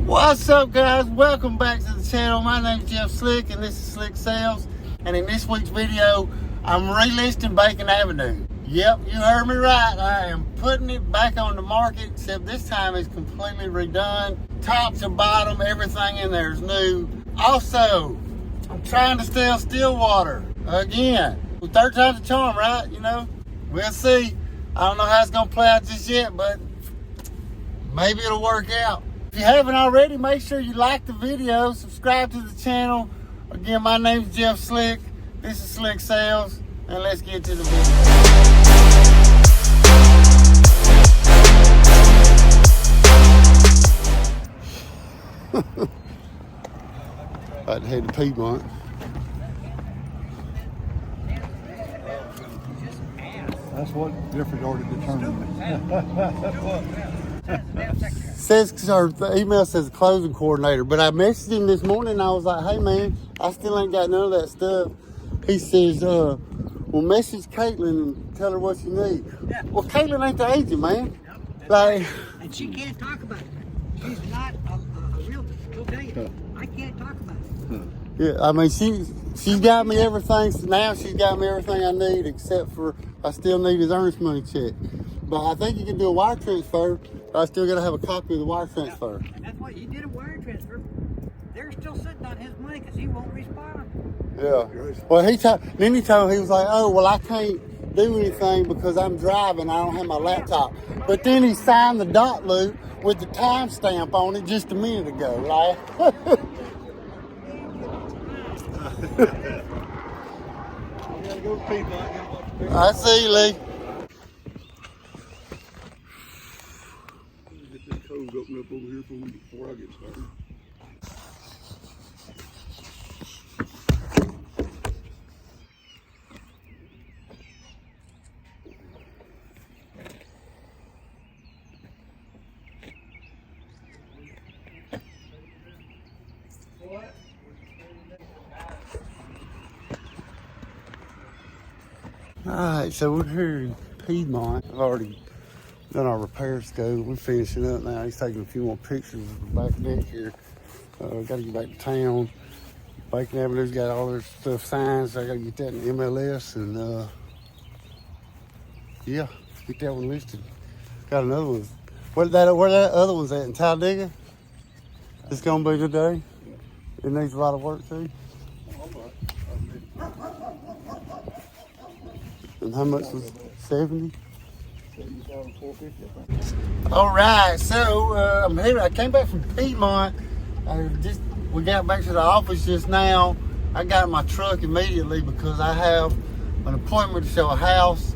What's up, guys? Welcome back to the channel. My name is Jeff Slick and this is Slick Sales. And in this week's video, I'm relisting Bacon Avenue. Yep, you heard me right. I am putting it back on the market, except this time it's completely redone. Top to bottom, everything in there is new. Also, I'm trying to sell Stillwater again. Third time's a charm, right? You know, we'll see. I don't know how it's gonna play out just yet, but maybe it'll work out. If you haven't already, make sure you like the video, subscribe to the channel. Again, my name is Jeff Slick. This is Slick Sales, and let's get to the video. About to head to Piedmont. That's what Jeffrey's already determined. The email says closing coordinator, but I messaged him this morning and I was like, hey man, I still ain't got none of that stuff. He says, well, message Caitlin and tell her what you need. Yeah. Well, Caitlin ain't the agent, man. Nope, Like, and she can't talk about it. She's not a realtor. She'll tell you, I can't talk about it. yeah, I mean, she's got me everything. So now she's got me everything I need, except for I still need his earnest money check. But I think you can do a wire transfer. I still got to have a copy of the wire transfer. And that's why he did a wire transfer. They're still sitting on his money because he won't respond. Yeah. Well, he told me, he was like, oh, well, I can't do anything because I'm driving. I don't have my laptop. But then he signed the dot loop with the timestamp on it just a minute ago. Like, I see you, Lee. Get this code open up over here before I get started. Alright, so we're here in Piedmont. I've already done our repair scope. We're finishing up now. He's taking a few more pictures of the back deck here. Gotta get back to town. Bacon Avenue's got all their stuff signed, so I gotta get that in MLS and yeah, get that one listed. Got another one. Where that other one's at in Talladega? It's gonna be today. It needs a lot of work too. And how much was 70? All right, so I'm here. I came back from Piedmont. We got back to the office just now. I got in my truck immediately because I have an appointment to show a house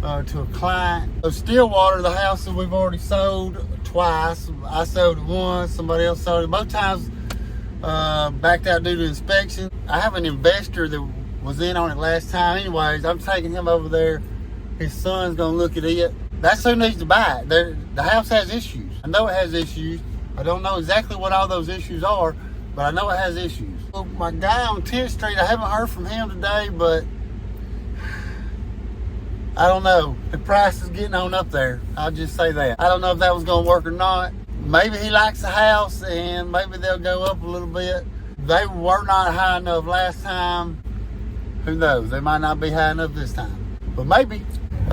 to a client. So Stillwater, the house that we've already sold twice. I sold it once, somebody else sold it. Both times backed out due to inspection. I have an investor that was in on it last time. Anyways, I'm taking him over there. His son's gonna look at it. That's who needs to buy it. The house has issues. I know it has issues. I don't know exactly what all those issues are, but I know it has issues. So my guy on 10th Street, I haven't heard from him today, but I don't know. The price is getting on up there. I'll just say that. I don't know if that was gonna work or not. Maybe he likes the house and maybe they'll go up a little bit. They were not high enough last time. Who knows? They might not be high enough this time, but maybe.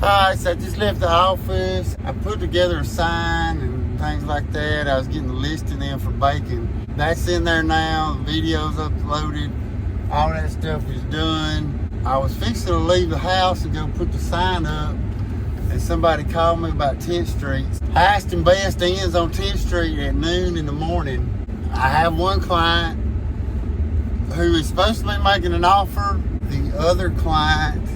All right, so I just left the office. I put together a sign and things like that. I was getting the listing in for Bacon. That's in there now. The video's uploaded. All that stuff is done. I was fixing to leave the house and go put the sign up, and somebody called me about 10th Street. Highest and best ends on 10th Street at noon in the morning. I have one client who is supposed to be making an offer. The other client,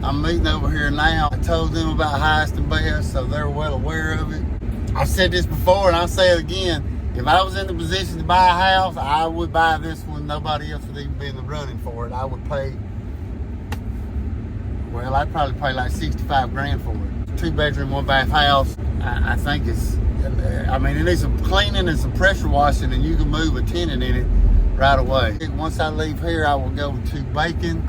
I'm meeting over here now. I told them about highest and best, so they're well aware of it. I've said this before and I'll say it again. If I was in the position to buy a house, I would buy this one. Nobody else would even be in the running for it. I would pay, well, I'd probably pay like 65 grand for it. 2-bedroom, 1-bath house. I think it's, I mean, it needs some cleaning and some pressure washing, and you can move a tenant in it right away. Once I leave here, I will go to Bacon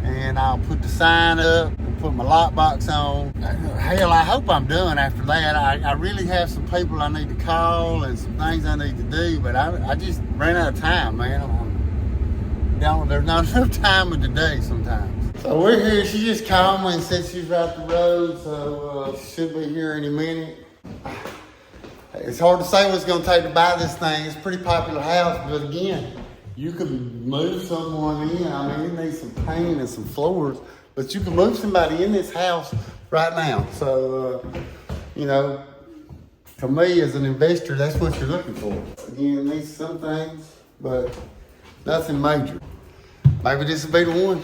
and I'll put the sign up, put my lockbox on. Hell, I hope I'm done after that. I really have some people I need to call and some things I need to do, but I just ran out of time, man. There's not enough time in the day sometimes. So we're here. She just called me and said she's right the road, so she should be here any minute. It's hard to say what it's going to take to buy this thing. It's a pretty popular house, but again, you can move someone in. I mean, it needs some paint and some floors, but you can move somebody in this house right now. So, you know, to me as an investor, that's what you're looking for. Again, it needs some things, but nothing major. Maybe this will be the one.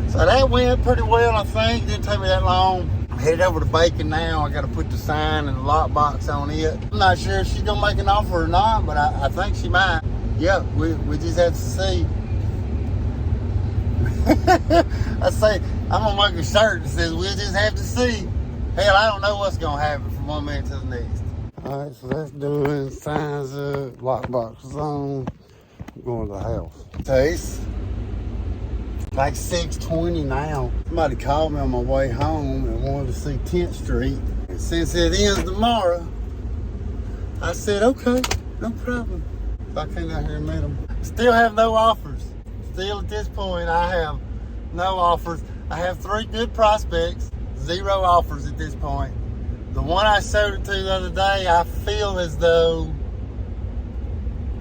So that went pretty well, I think. Didn't take me that long. I'm headed over to Bacon now. I got to put the sign and the lockbox on it. I'm not sure if she's going to make an offer or not, but I think she might. Yeah, we just have to see. I say, I'm going to make a shirt that says, we'll just have to see. Hell, I don't know what's going to happen from one minute to the next. All right, so that's doing. Signs up, lockbox is on. I'm going to the house. Taste. Like 6:20 now. Somebody called me on my way home and wanted to see 10th Street. And since it ends tomorrow, I said, okay, no problem. So I came down here and met them. Still have no offers. Still at this point, I have no offers. I have 3 good prospects, 0 offers at this point. The one I showed it to the other day, I feel as though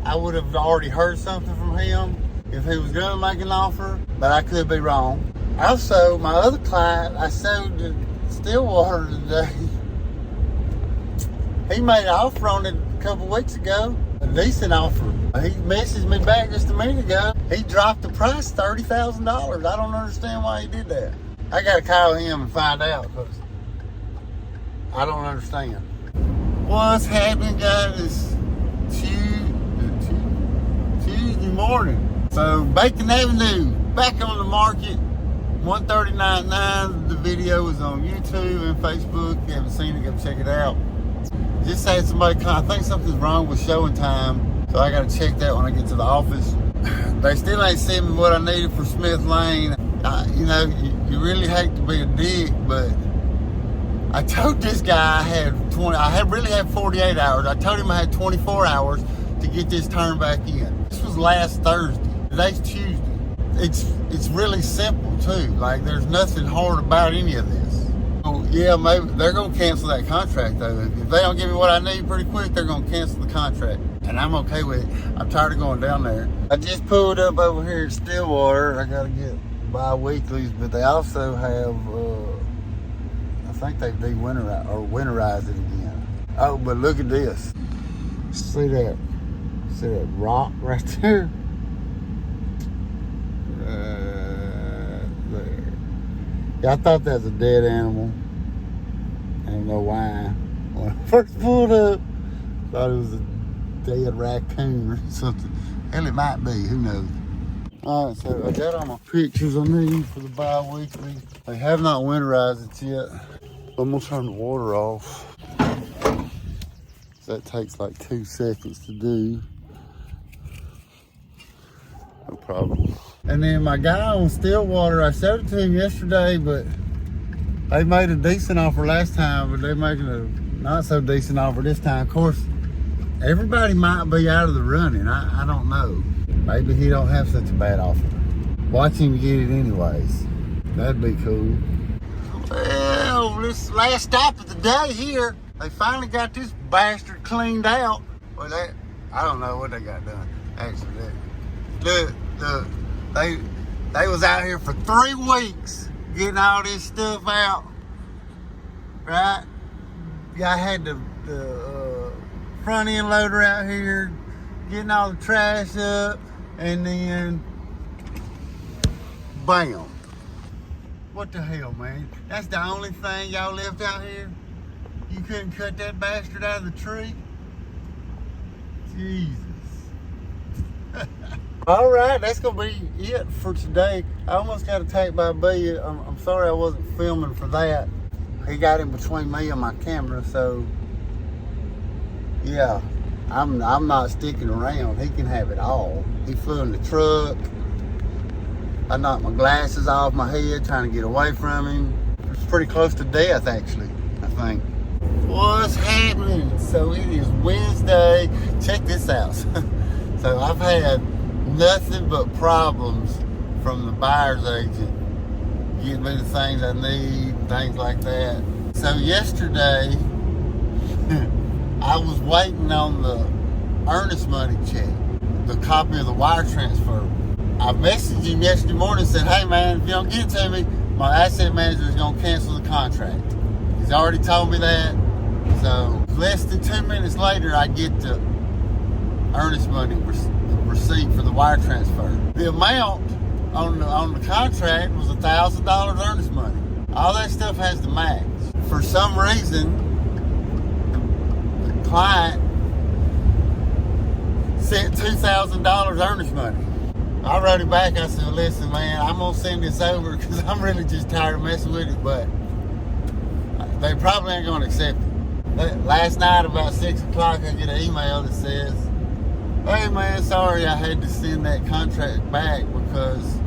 I would have already heard something from him if he was going to make an offer, but I could be wrong. Also, my other client, I showed to Stillwater today. He made an offer on it a couple weeks ago, a decent offer. He messaged me back just a minute ago. He dropped the price $30,000. I don't understand why he did that. I got to call him and find out because I don't understand. What's happening, guys? It's Tuesday morning. So Bacon Avenue, back on the market, 139.9. The video is on YouTube and Facebook. If you haven't seen it, go check it out. Just had somebody call. I think something's wrong with showing time, so I got to check that when I get to the office. They still ain't sent me what I needed for Smith Lane. You know, you really hate to be a dick, but I told this guy I really had 48 hours. I told him I had 24 hours to get this turned back in. This was last Thursday. Today's Tuesday. It's really simple too. Like there's nothing hard about any of this. So yeah, maybe they're gonna cancel that contract though. If they don't give me what I need pretty quick, they're gonna cancel the contract. And I'm okay with it. I'm tired of going down there. I just pulled up over here at Stillwater. I gotta get bi-weeklies, but they also have I think they winterize it again. Oh, but look at this. See that rock right there? There. Yeah, I thought that was a dead animal. I don't know why. When I first pulled up, I thought it was a dead raccoon or something. Hell, it might be. Who knows? All right, so I got all my pictures I need for the bi-weekly. They have not winterized it yet. I'm gonna turn the water off. That takes like 2 seconds to do. No problem. And then my guy on Stillwater, I showed it to him yesterday, but they made a decent offer last time, but they're making a not so decent offer this time. Of course, everybody might be out of the running. I don't know. Maybe he don't have such a bad offer. Watch him get it anyways. That'd be cool. Well, this last stop of the day here. They finally got this bastard cleaned out. Well, I don't know what they got done. Actually, they was out here for 3 weeks getting all this stuff out. Right? Yeah, I had the front end loader out here getting all the trash up, and then bam. What the hell, man? That's the only thing y'all left out here? You couldn't cut that bastard out of the tree? Jesus. All right, that's going to be it for today. I almost got attacked by a bee. I'm sorry I wasn't filming for that. He got in between me and my camera, so yeah, I'm not sticking around. He can have it all. He flew in the truck. I knocked my glasses off my head trying to get away from him. For pretty close to death, actually, I think. What's happening? So it is Wednesday. Check this out. So I've had nothing but problems from the buyer's agent getting me the things I need, things like that. So yesterday, I was waiting on the earnest money check, the copy of the wire transfer. I messaged him yesterday morning and said, hey man, if you don't get it to me, my asset manager is going to cancel the contract. He's already told me that. So less than 2 minutes later, I get the earnest money receipt for the wire transfer. The amount on the contract was $1,000 earnest money. All that stuff has to match. For some reason, the client sent $2,000 earnest money. I wrote it back. I said, listen, man, I'm going to send this over because I'm really just tired of messing with it, but they probably ain't going to accept it. Last night about 6 o'clock, I get an email that says, hey man, sorry I had to send that contract back because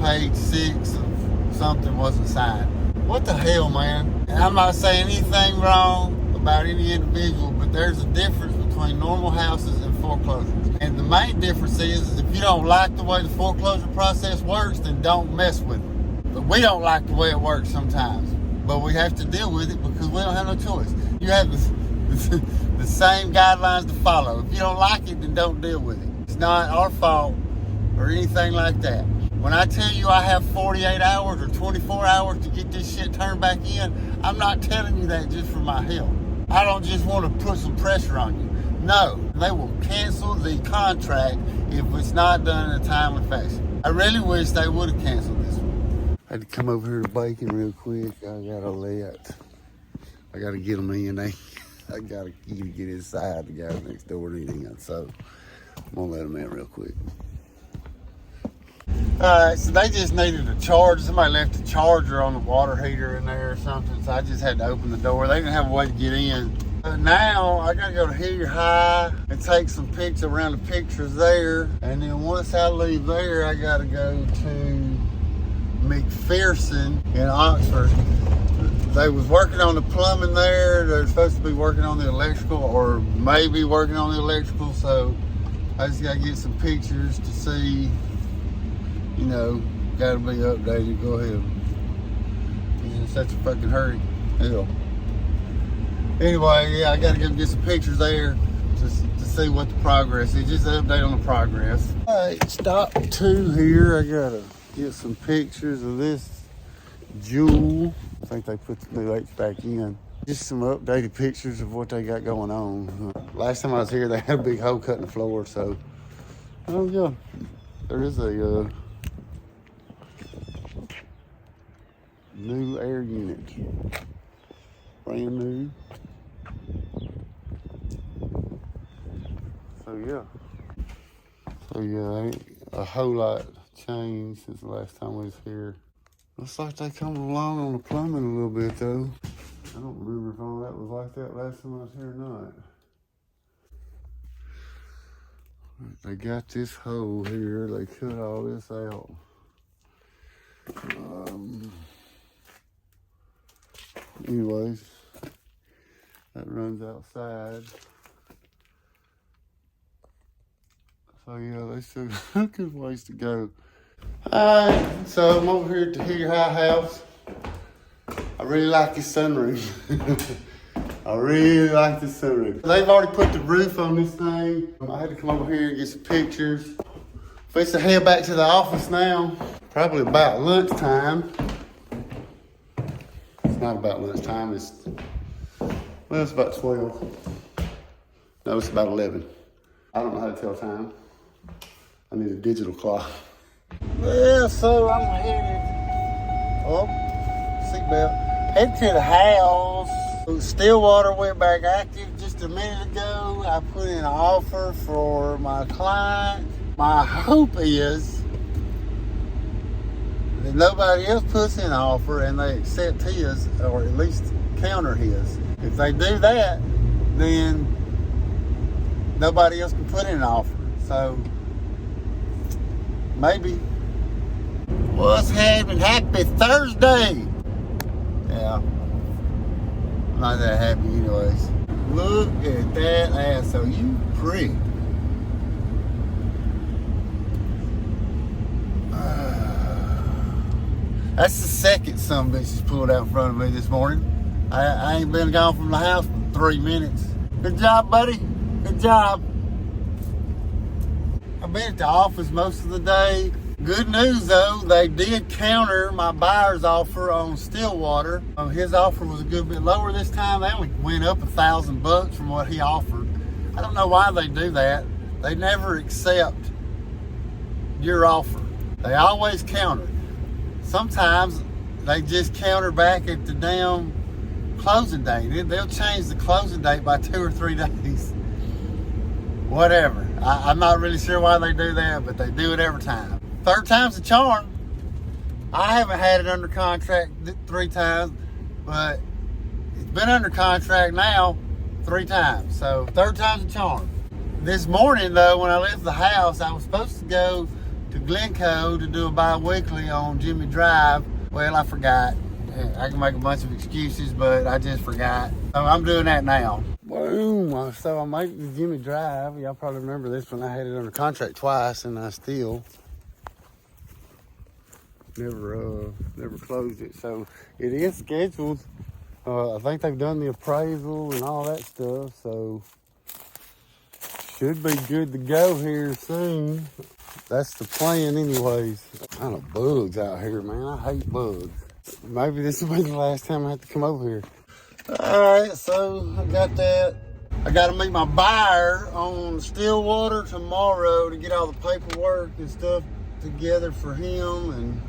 page 6 of something wasn't signed. What the hell, man? And I'm not saying anything wrong about any individual, but there's a difference between normal houses and foreclosures. And the main difference is if you don't like the way the foreclosure process works, then don't mess with it. But we don't like the way it works sometimes. But we have to deal with it because we don't have no choice. You have the same guidelines to follow. If you don't like it, then don't deal with it. It's not our fault or anything like that. When I tell you I have 48 hours or 24 hours to get this shit turned back in, I'm not telling you that just for my help. I don't just want to put some pressure on you. No, they will cancel the contract if it's not done in a timely fashion. I really wish they would have canceled this one. I had to come over here to bacon real quick. I got all that. I got to get them in. I got to get inside. The guy next door needing it, so I'm going to let them in real quick. Alright, so they just needed a charger. Somebody left a charger on the water heater in there or something, so I just had to open the door. They didn't have a way to get in. Now, I gotta go to Hillier High and take some pics around the pictures there. And then once I leave there, I gotta go to McPherson in Oxford. They was working on the plumbing there. They're supposed to be working on the electrical, or maybe working on the electrical, so I just gotta get some pictures to see. You know, gotta be updated. Go ahead. He's in such a fucking hurry. Hell. Anyway, yeah, I gotta go get some pictures there to see what the progress is. Just an update on the progress. Alright, stop 2 here. I gotta get some pictures of this Jewel. I think they put the new HVAC in. Just some updated pictures of what they got going on. Last time I was here, they had a big hole cut in the floor, so. Oh yeah, there is a new air unit, brand new. So yeah, ain't a whole lot changed since the last time we was here. Looks like they come along on the plumbing a little bit though. I don't remember if all that was like that last time I was here or not. They got this hole here. They cut all this out. Anyways, that runs outside. So yeah, they still got a good ways to go. Alright, so I'm over here at the Hillier High house. I really like this sunroof. I really like this sunroof. They've already put the roof on this thing. I had to come over here and get some pictures. Fix to head back to the office now. Probably about lunchtime. It's not about lunchtime, it's about 12. No, it's about 11. I don't know how to tell time. I need a digital clock. Well, so I'm headed, seatbelt, head to the house. Stillwater went back active just a minute ago. I put in an offer for my client. My hope is that nobody else puts in an offer and they accept his, or at least counter his. If they do that, then nobody else can put in an offer. So maybe. What's happening? Happy Thursday. Yeah. I'm not that happy anyways. Look at that asshole, you prick. That's the second son bitch has pulled out in front of me this morning. I ain't been gone from the house for 3 minutes. Good job, buddy. Good job. I've been at the office most of the day. Good news though, they did counter my buyer's offer on Stillwater. His offer was a good bit lower this time. They only went up $1,000 from what he offered. I don't know why they do that. They never accept your offer. They always counter. Sometimes they just counter back at the damn closing date. They'll change the closing date by 2 or 3 days. Whatever. I'm not really sure why they do that, but they do it every time. 3rd time's a charm. I haven't had it under contract 3 times, but it's been under contract now 3 times. So 3rd time's a charm. This morning though, when I left the house, I was supposed to go to Glencoe to do a bi-weekly on Jimmy Drive. Well, I forgot. I can make a bunch of excuses, but I just forgot. So I'm doing that now. Boom. So I made the Jimmy Drive. Y'all probably remember this when I had it under contract twice and I still never closed it. So it is scheduled. I think they've done the appraisal and all that stuff. So should be good to go here soon. That's the plan anyways. Kind of bugs out here, man. I hate bugs. Maybe this will be the last time I have to come over here. Alright, so I got that. I got to meet my buyer on Stillwater tomorrow to get all the paperwork and stuff together for him and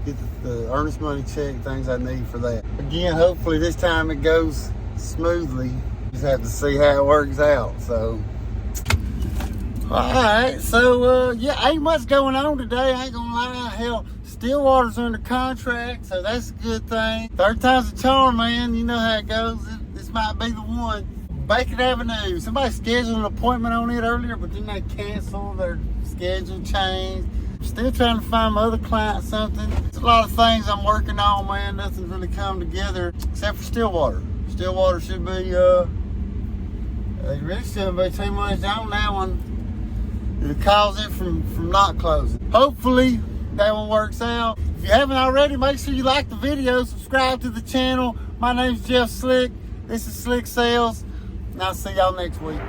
get the earnest money check, things I need for that. Again, hopefully this time it goes smoothly. Just have to see how it works out. So alright, so yeah, ain't much going on today, I ain't gonna lie. Hell, Stillwater's under contract, so that's a good thing. 3rd time's a charm, man. You know how it goes. This might be the one. Bacon Avenue. Somebody scheduled an appointment on it earlier, but then they canceled. Their schedule changed. Still trying to find my other client something. There's a lot of things I'm working on, man. Nothing's really come together except for Stillwater. Stillwater should be, they really shouldn't be too much on that one. It'll cause it from not closing. Hopefully that one works out. If you haven't already, make sure you like the video, subscribe to the channel. My name's Jeff Slick. This is Slick Sales, and I'll see y'all next week.